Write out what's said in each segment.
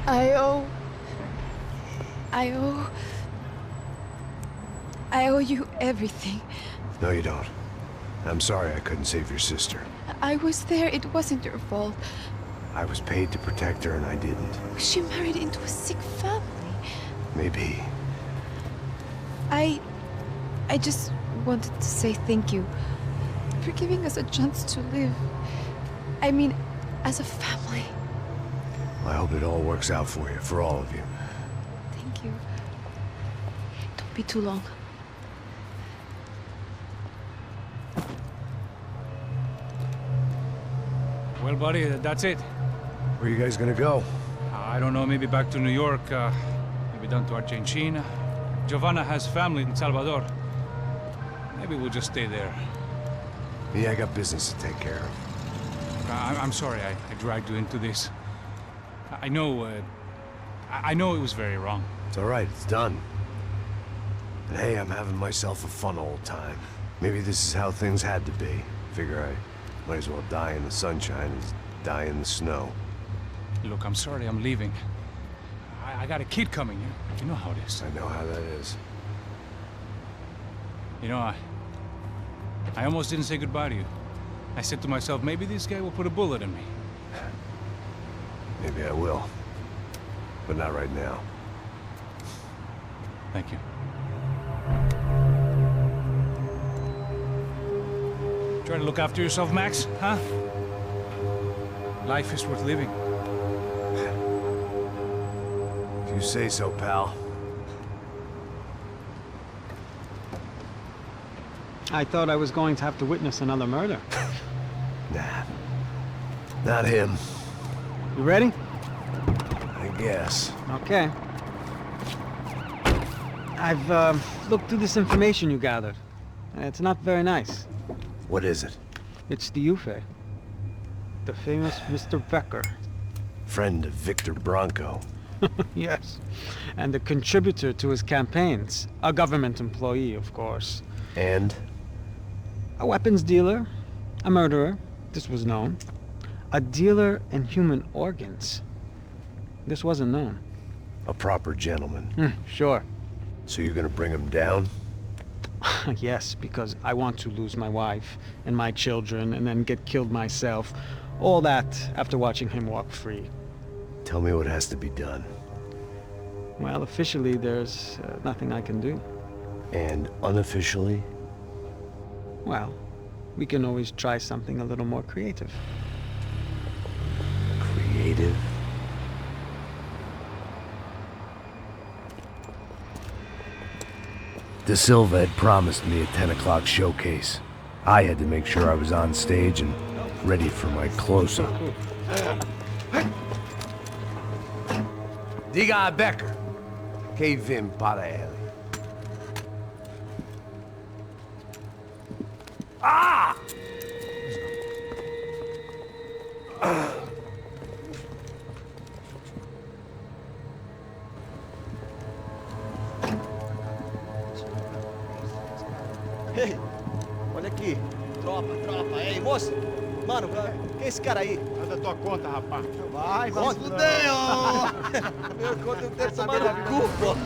I owe... I owe you everything. No, you don't. I'm sorry I couldn't save your sister. I was there. It wasn't your fault. I was paid to protect her and I didn't. She married into a sick family. Maybe. I just wanted to say thank you for giving us a chance to live. I mean, as a family. I hope it all works out for you, for all of you. Thank you. Don't be too long. Well, buddy, that's it. Where are you guys gonna go? I don't know, maybe back to New York, maybe down to Argentina. Giovanna has family in Salvador. Maybe we'll just stay there. Yeah, I got business to take care of. I'm sorry I dragged you into this. I know it was very wrong. It's all right, it's done. And hey, I'm having myself a fun old time. Maybe this is how things had to be. Figure I might as well die in the sunshine as die in the snow. Look, I'm sorry I'm leaving. I got a kid coming, you know how it is. I know how that is. You know, I almost didn't say goodbye to you. I said to myself, maybe this guy will put a bullet in me. Maybe I will. But not right now. Thank you. Try to look after yourself, Max, huh? Life is worth living. If you say so, pal. I thought I was going to have to witness another murder. Nah. Not him. You ready? I guess. Okay. I've looked through this information you gathered. It's not very nice. What is it? It's the Ufe. The famous Mr. Becker. Friend of Victor Bronco. Yes. And a contributor to his campaigns. A government employee, of course. And? A weapons dealer. A murderer. This was known. A dealer in human organs. This wasn't known. A proper gentleman. Sure. So you're gonna bring him down? Yes, because I want to lose my wife and my children and then get killed myself. All that after watching him walk free. Tell me what has to be done. Well, officially there's nothing I can do. And unofficially? Well, we can always try something a little more creative. Creative? De Silva had promised me a 10 o'clock showcase. I had to make sure I was on stage and ready for my close-up. Diga a Becker. Que vim para ele. Ah! Ei, olha aqui. Tropa. Ei, moça. Mano, quem é esse cara aí? Faz a tua conta, rapaz. Vai se fuder, ó. Meu conta não tem tomar no cu, pô.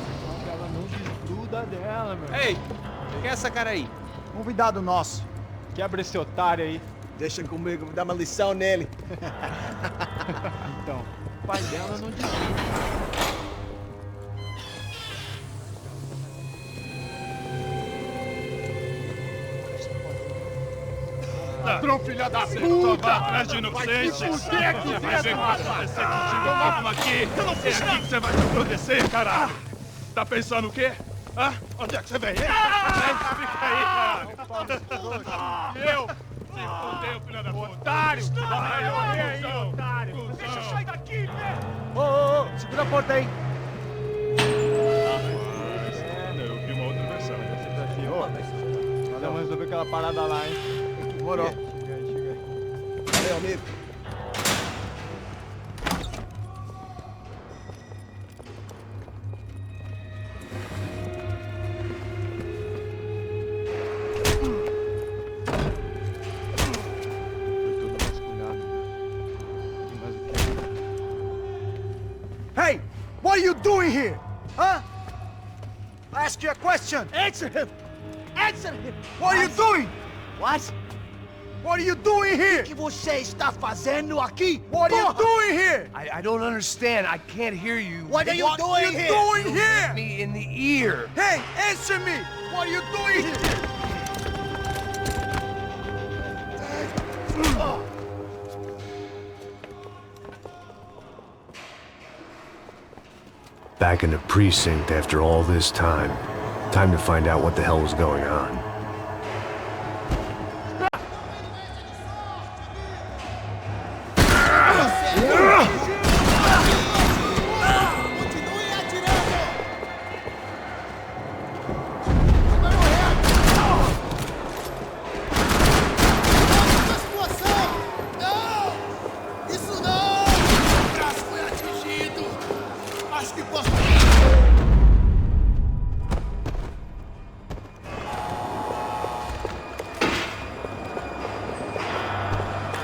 Ela não desgruda dela, meu. Ei, quem é essa cara aí? Convidado nosso. Quebra esse otário aí. Deixa comigo, vou dar uma lição nele. Então, o pai dela não desgruda. Ladrão, filha da puta! Vai atrás de inocente! Vai ver o que vai acontecer contigo mesmo aqui! Eu não fiz nada! É aqui que você vai se acontecer, caralho! Tá pensando o quê? Hã? Onde é que você vem? Fica aí, caralho! Eu? Se fudeu, filha da puta! Otário! Vai, otário! Deixa eu sair daqui, velho! Ô, segura a porta aí! Eu vi uma outra versão. Vamos resolver aquela parada lá, hein? Demorou. Chega aí. Valeu, amigo. Foi tudo vasculhado. Tem mais o quê? Hey! are you doing here? Huh? I ask you a question. Answer him! Answer him! What are you doing? What? What are you doing here? O que você está fazendo aqui? What are you doing here? I don't understand. I can't hear you. What are you doing here? You hit me in the ear. Hey, answer me! What are you doing here? Back in the precinct after all this time. Time to find out what the hell was going on.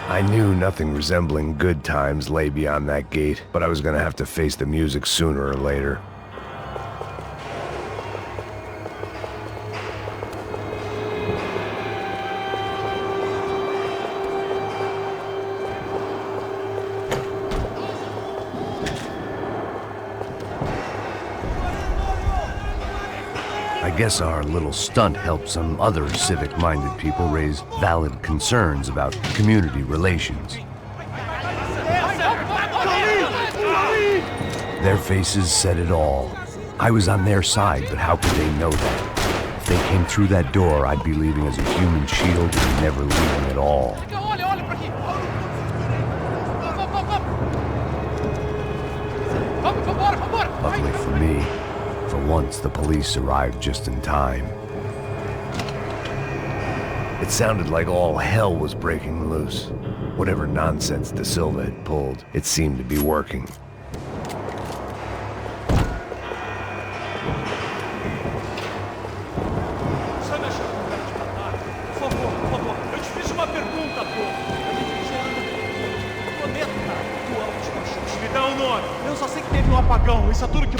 I knew nothing resembling good times lay beyond that gate, but I was gonna have to face the music sooner or later. I guess our little stunt helped some other civic-minded people raise valid concerns about community relations. Their faces said it all. I was on their side, but how could they know that? If they came through that door, I'd be leaving as a human shield and never leaving at all. Luckily for me, for once the police arrived just in time. It sounded like all hell was breaking loose. Whatever nonsense De Silva had pulled, it seemed to be working. Eu só sei que teve um apagão, isso é tudo que...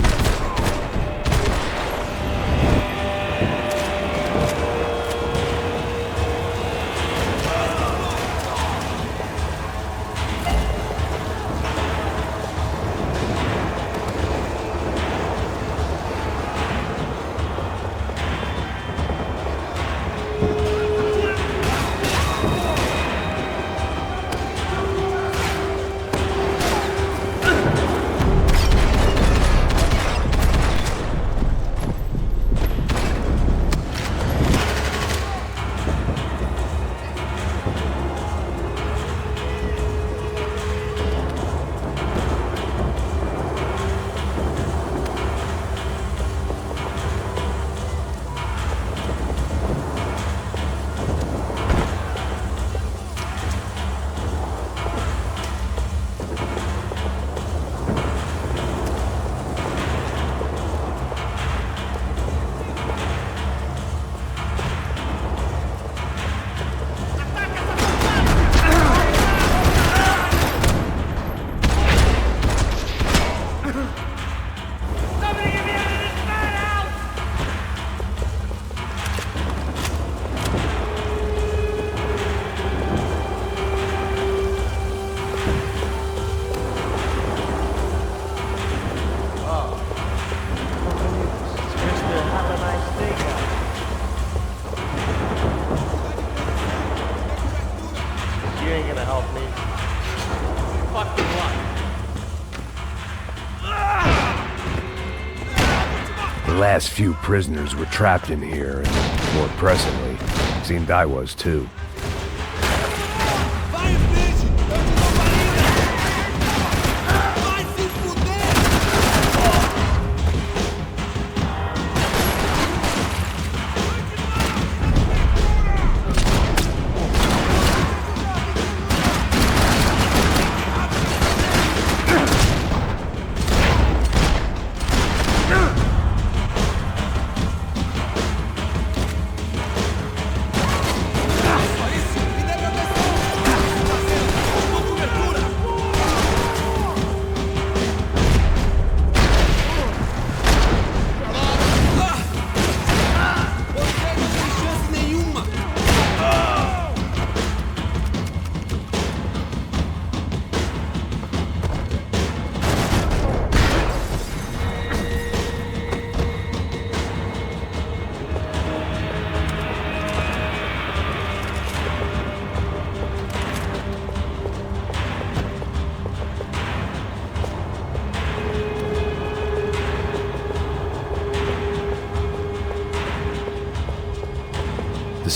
The last few prisoners were trapped in here, and more pressingly, it seemed I was too.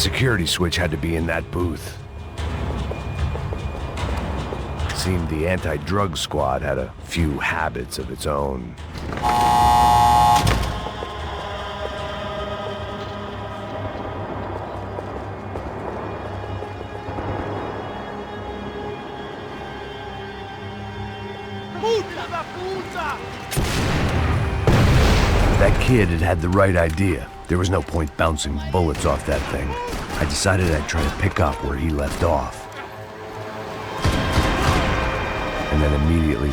security switch had to be in that booth. Seemed the anti-drug squad had a few habits of its own. That kid had the right idea. There was no point bouncing bullets off that thing. I decided I'd try to pick up where he left off. And then immediately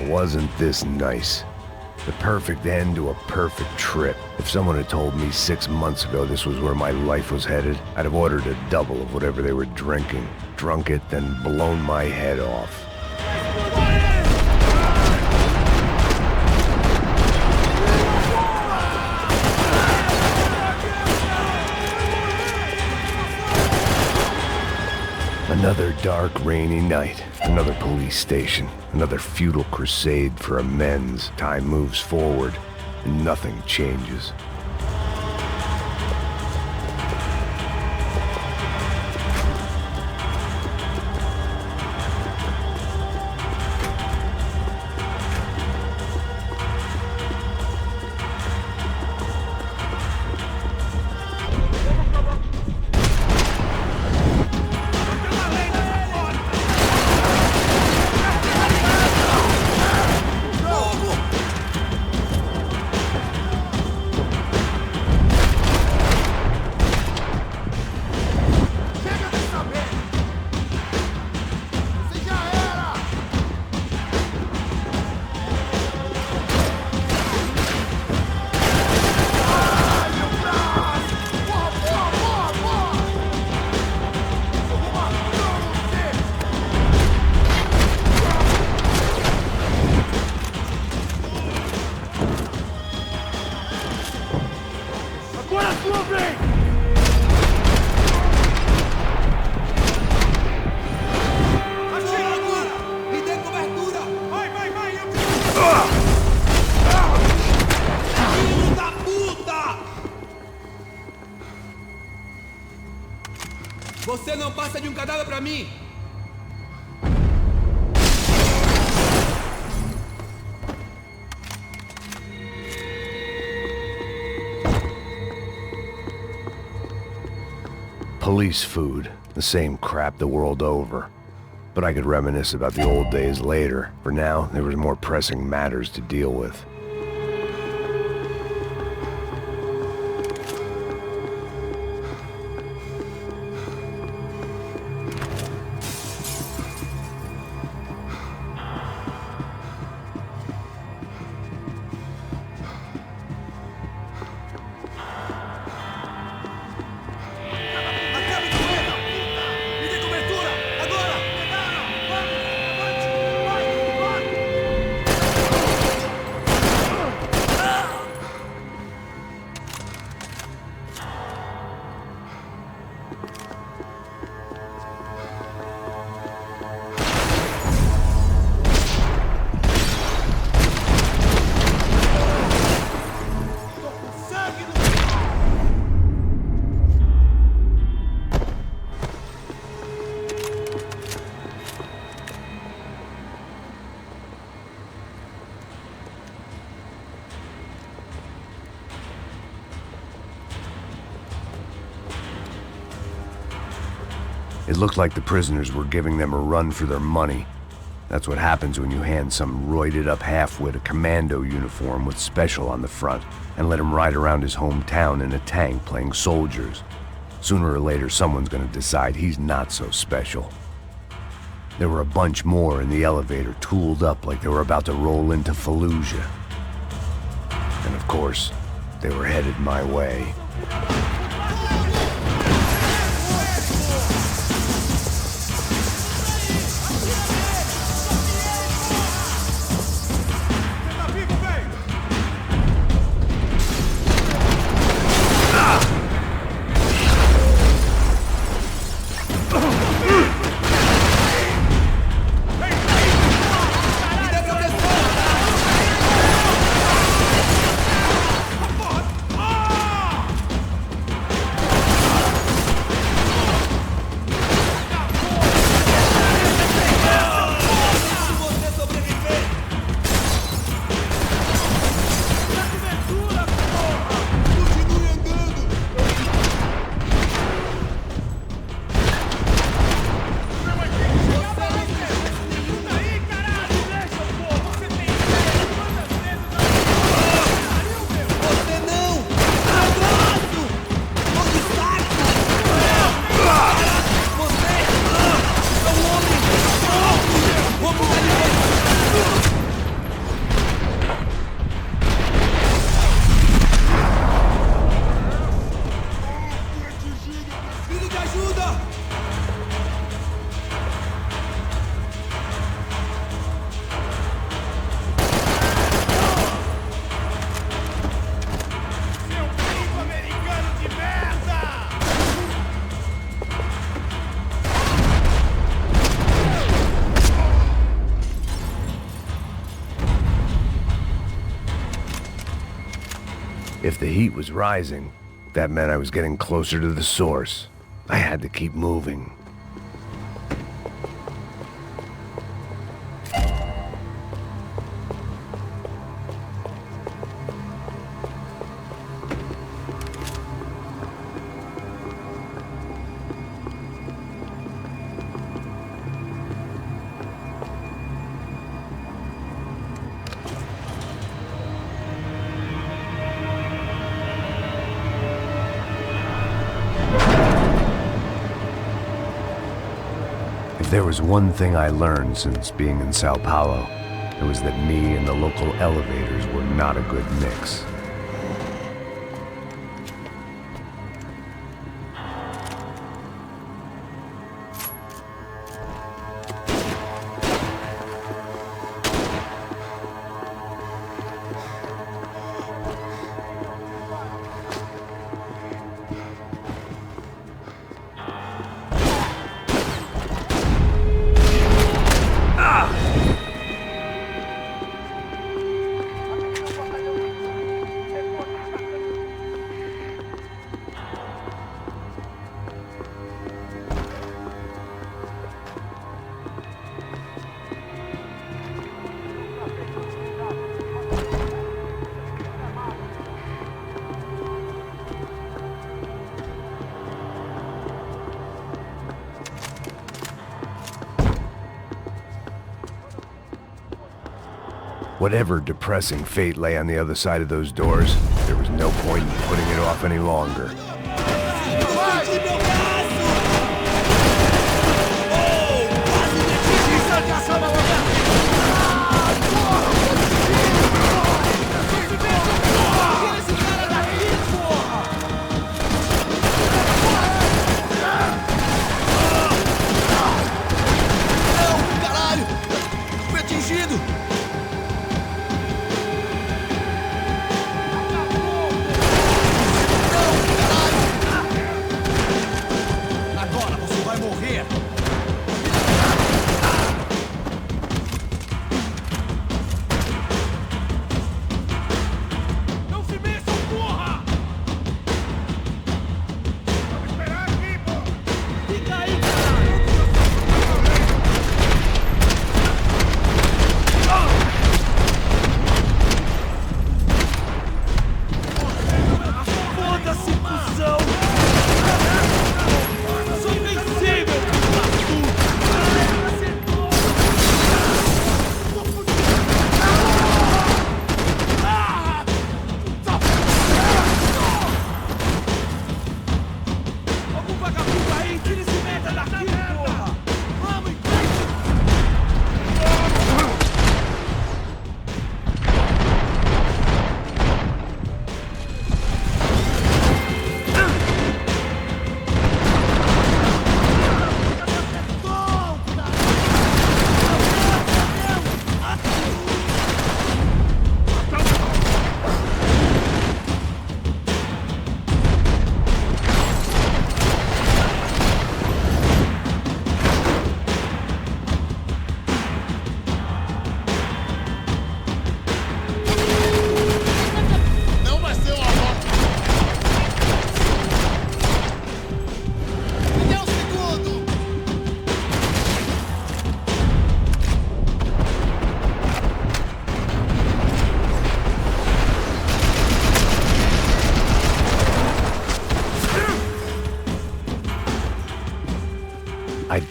wasn't this nice? The perfect end to a perfect trip. If someone had told me 6 months ago this was where my life was headed, I'd have ordered a double of whatever they were drinking, drunk it, then blown my head off. Another dark, rainy night. Another police station. Another futile crusade for amends. Time moves forward, and nothing changes. Você não passa de cadáver pra mim! Police food, the same crap the world over. But I could reminisce about the old days later. For now, there was more pressing matters to deal with. It looked like the prisoners were giving them a run for their money. That's what happens when you hand some roided-up halfwit a commando uniform with special on the front and let him ride around his hometown in a tank playing soldiers. Sooner or later, someone's gonna decide he's not so special. There were a bunch more in the elevator, tooled up like they were about to roll into Fallujah. And of course, they were headed my way. If the heat was rising, that meant I was getting closer to the source. I had to keep moving. If there was one thing I learned since being in São Paulo, it was that me and the local elevators were not a good mix. Whatever depressing fate lay on the other side of those doors, there was no point in putting it off any longer.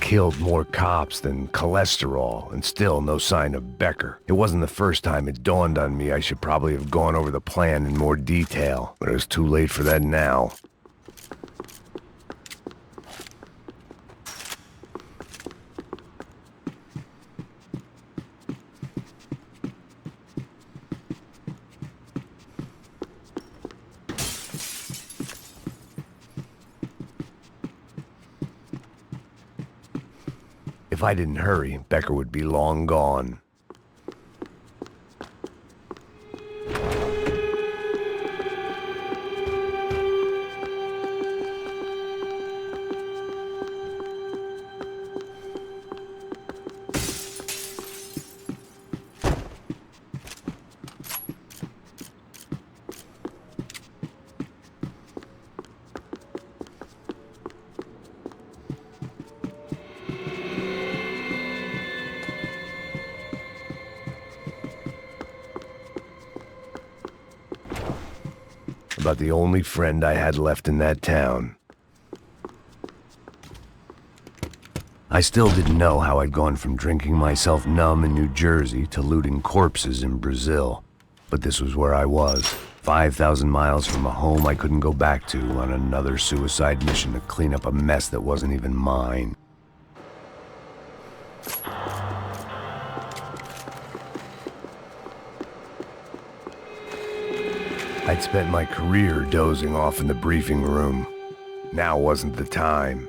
killed more cops than cholesterol, and still no sign of Becker. It wasn't the first time it dawned on me I should probably have gone over the plan in more detail, but it was too late for that now. If I didn't hurry, Becker would be long gone. About the only friend I had left in that town. I still didn't know how I'd gone from drinking myself numb in New Jersey to looting corpses in Brazil. But this was where I was, 5,000 miles from a home I couldn't go back to, on another suicide mission to clean up a mess that wasn't even mine. I'd spent my career dozing off in the briefing room. Now wasn't the time.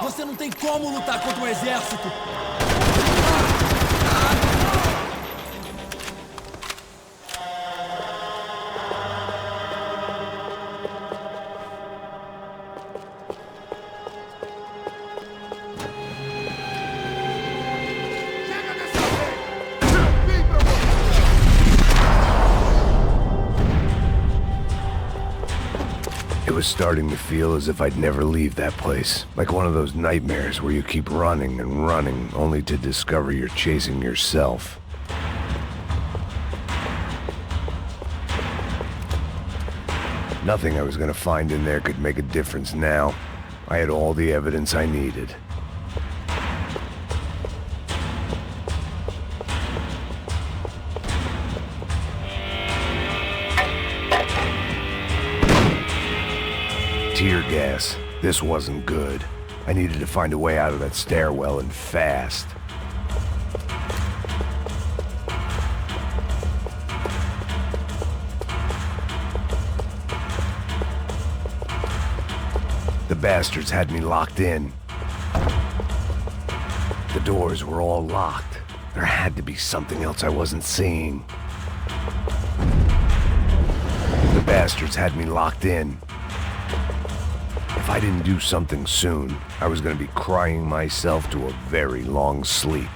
Você não tem como lutar contra um exército! It was starting to feel as if I'd never leave that place. Like one of those nightmares where you keep running and running, only to discover you're chasing yourself. Nothing I was gonna find in there could make a difference now. I had all the evidence I needed. Tear gas. This wasn't good. I needed to find a way out of that stairwell, and fast. The bastards had me locked in. The doors were all locked. There had to be something else I wasn't seeing. The bastards had me locked in. If I didn't do something soon, I was going to be crying myself to a very long sleep.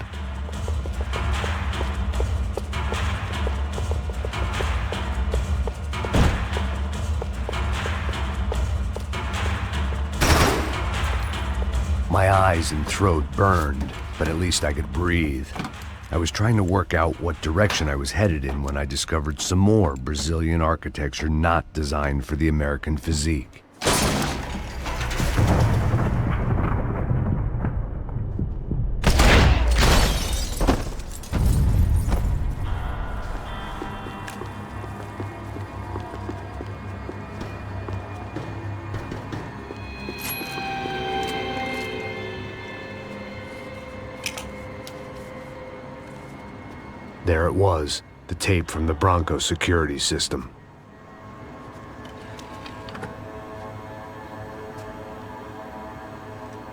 My eyes and throat burned, but at least I could breathe. I was trying to work out what direction I was headed in when I discovered some more Brazilian architecture not designed for the American physique. There it was, the tape from the Bronco security system.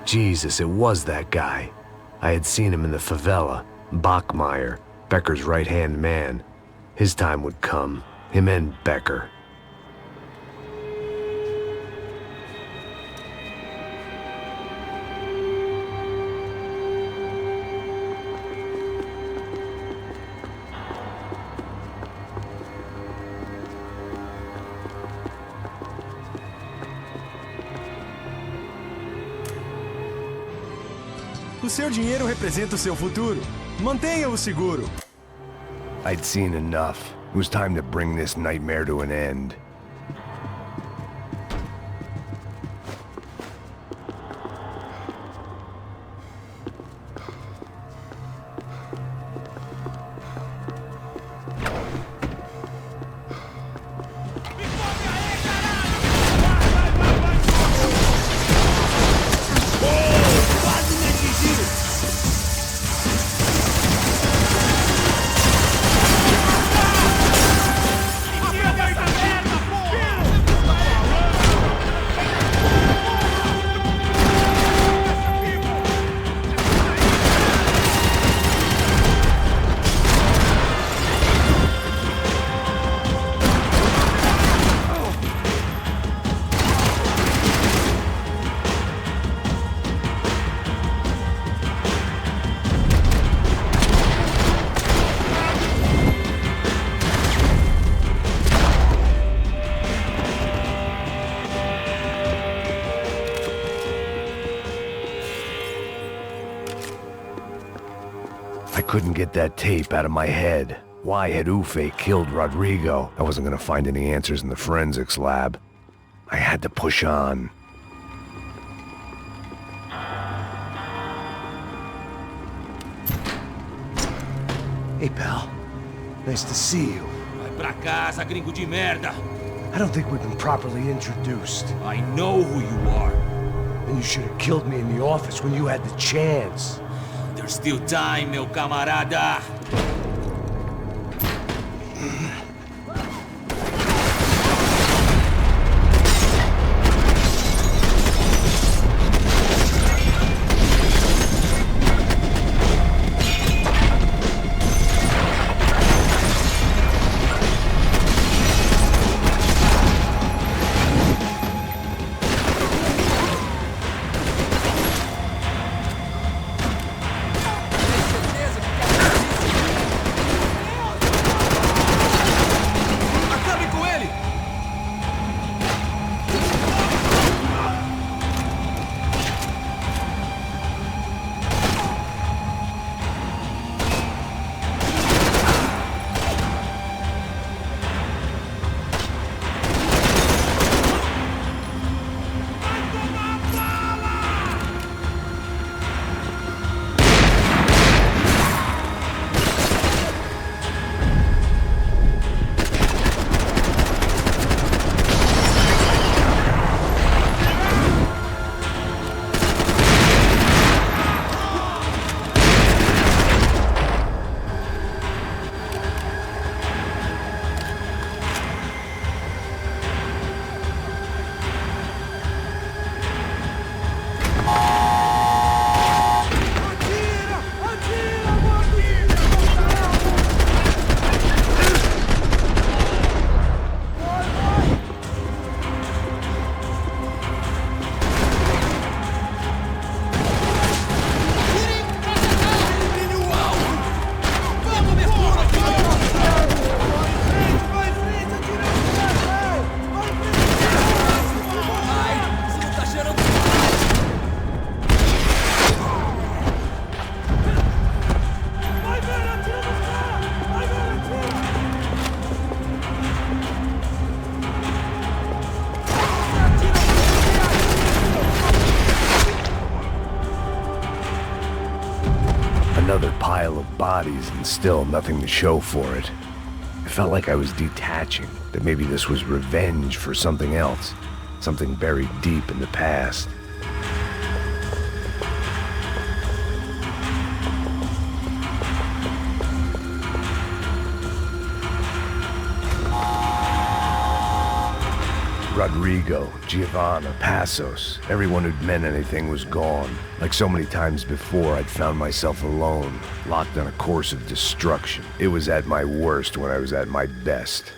Jesus, it was that guy. I had seen him in the favela, Bachmeyer, Becker's right-hand man. His time would come. Him and Becker. O seu dinheiro representa o seu futuro. Mantenha-o seguro. I'd seen enough. It was time to bring this nightmare to an end. I couldn't get that tape out of my head. Why had Ufe killed Rodrigo? I wasn't gonna find any answers in the forensics lab. I had to push on. Hey, pal. Nice to see you. Vai pra casa, gringo de merda. I don't think we've been properly introduced. I know who you are. And you should have killed me in the office when you had the chance. There's still time, meu camarada. Another pile of bodies and still nothing to show for it. It felt like I was detaching, that maybe this was revenge for something else, something buried deep in the past. Rodrigo, Giovanna, Passos, everyone who'd meant anything was gone. Like so many times before, I'd found myself alone, locked on a course of destruction. It was at my worst when I was at my best.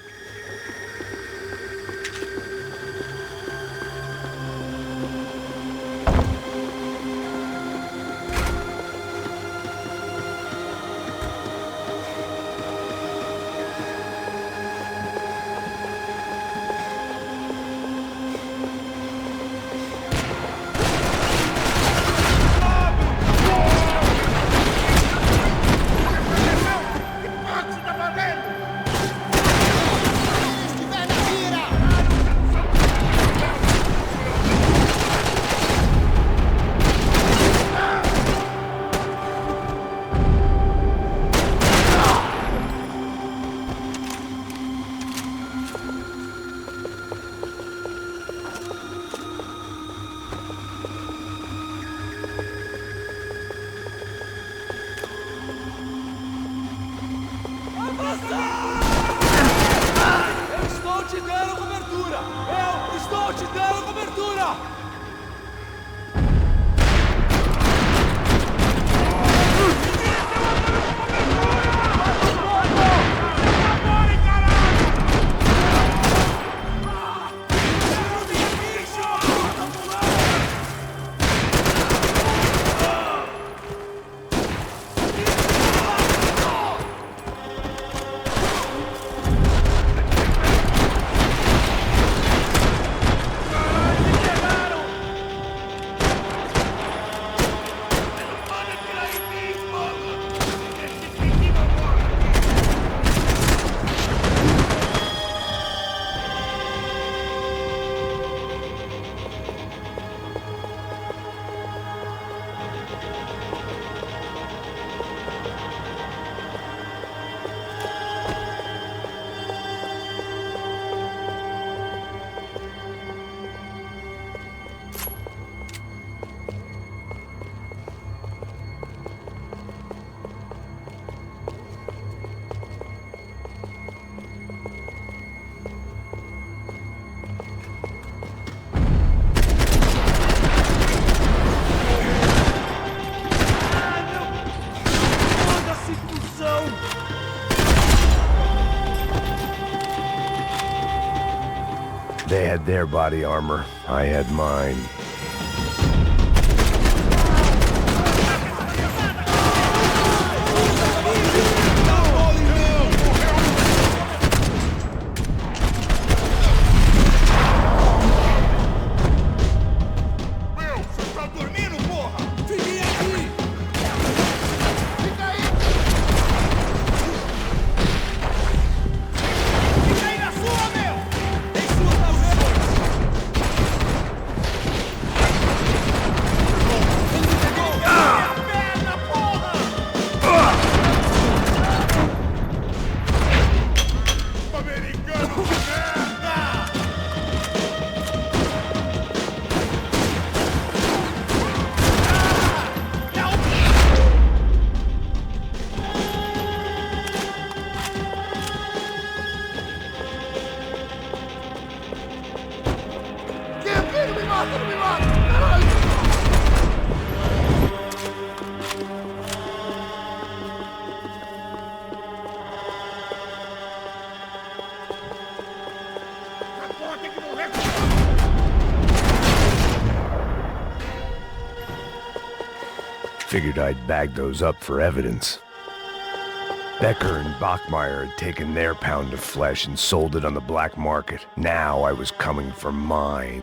They had their body armor. I had mine. Figured I'd bag those up for evidence. Becker and Bachmeyer had taken their pound of flesh and sold it on the black market. Now I was coming for mine.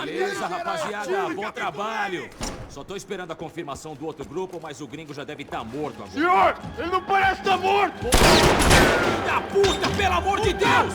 Beleza, rapaziada, bom trabalho. Só tô esperando a confirmação do outro grupo, mas o gringo já deve estar morto agora. Senhor, ele não parece estar morto! Filho da puta, pelo amor de Deus!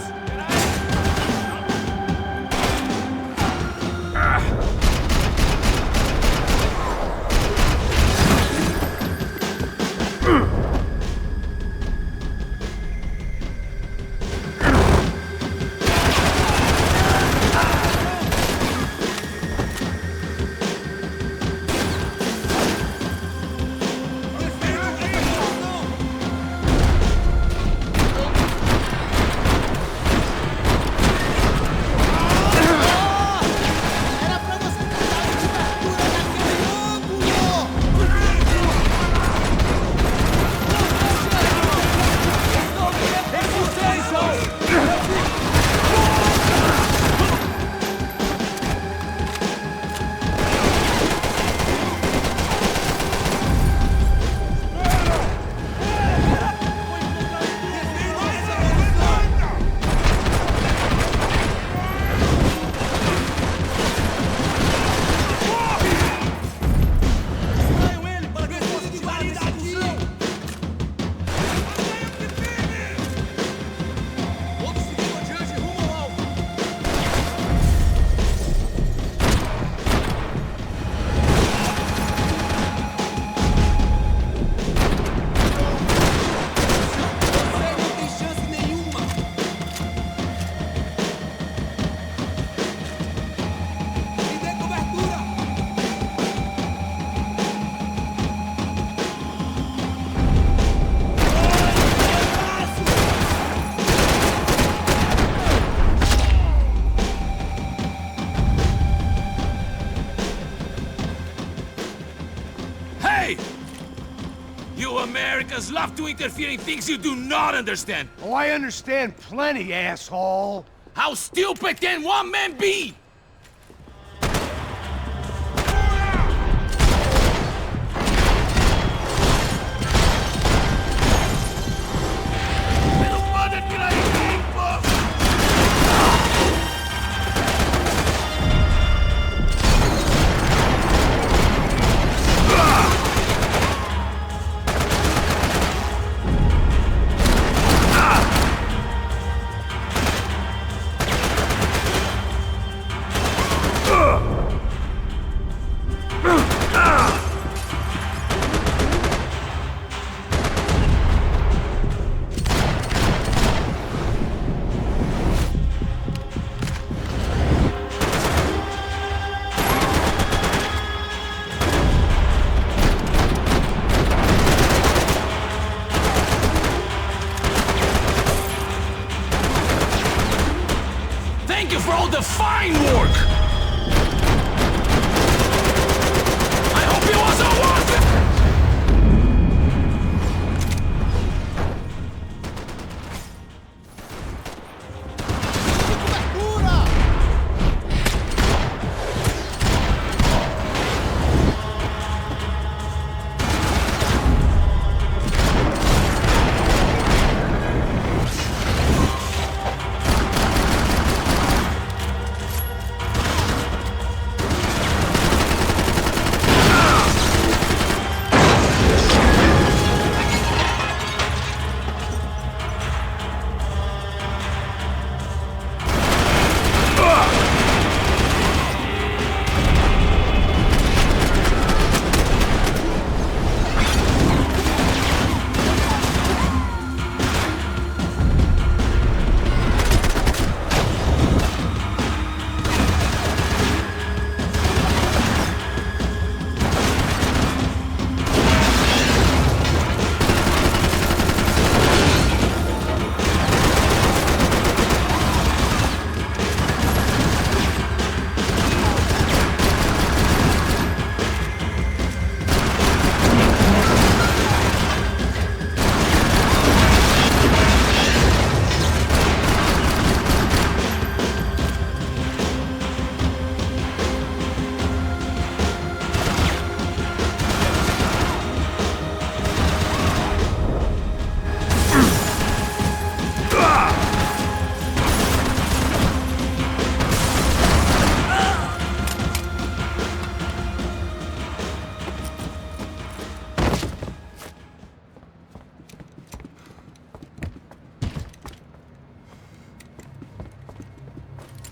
You Americans love to interfere in things you do not understand. Oh, I understand plenty, asshole. How stupid can one man be? Thank you for all the fine work! I hope it wasn't worth it!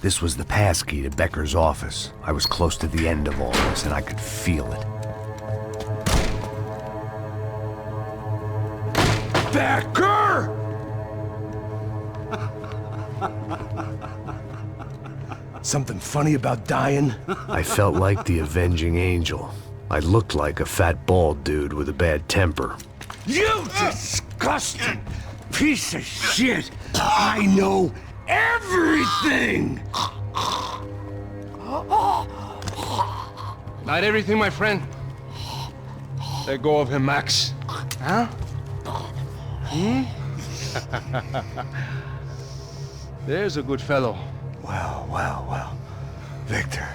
This was the passkey to Becker's office. I was close to the end of all this, and I could feel it. Becker! Something funny about dying? I felt like the avenging angel. I looked like a fat bald dude with a bad temper. You disgusting piece of shit! I know everything! Not everything, my friend. Let go of him, Max. Huh? There's a good fellow. Well. Victor,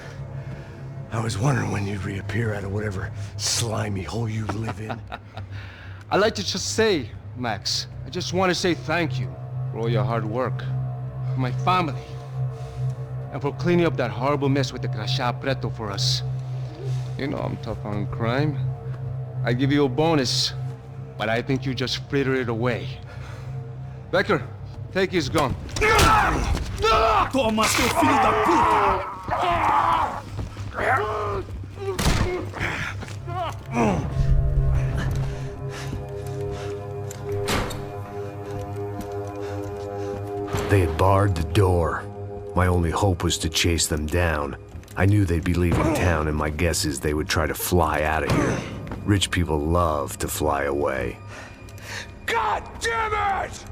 I was wondering when you'd reappear out of whatever slimy hole you live in. I'd like to just say, Max, I just want to say thank you for all your hard work, for my family, and for cleaning up that horrible mess with the Crachá Preto for us. You know I'm tough on crime. I give you a bonus, but I think you just frittered it away. Becker, take his gun. Toma, seu filho da puta! They had barred the door. My only hope was to chase them down. I knew they'd be leaving town, and my guess is they would try to fly out of here. Rich people love to fly away. God damn it!